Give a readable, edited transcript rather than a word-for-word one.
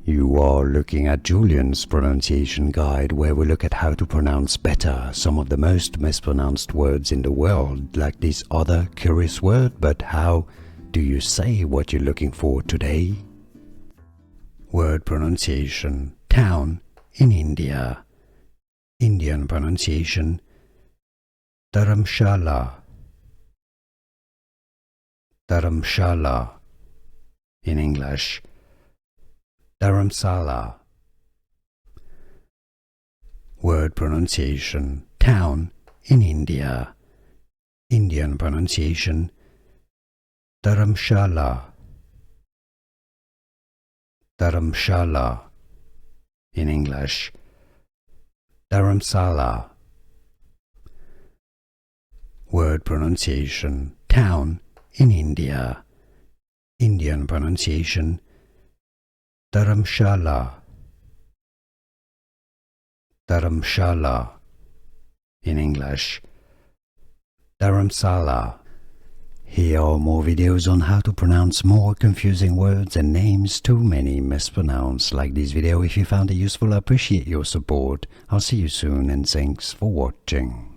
You are looking at Julian's pronunciation guide, where we look at how to pronounce better some of the most mispronounced words in the world, like this other curious word. But how do you say what you're looking for today? Word pronunciation: town in India. Indian pronunciation: Dharamshala. Dharamshala. In English: Dharamsala. Word pronunciation: town in India. Indian pronunciation: Dharamshala. Dharamshala. In English: Dharamsala. Word pronunciation: town in India. Indian pronunciation: Dharamshala. Dharamshala. In English: Dharamsala. Here are more videos on how to pronounce more confusing words and names too many mispronounced. Like this video if you found it useful. I appreciate your support. I'll see you soon and thanks for watching.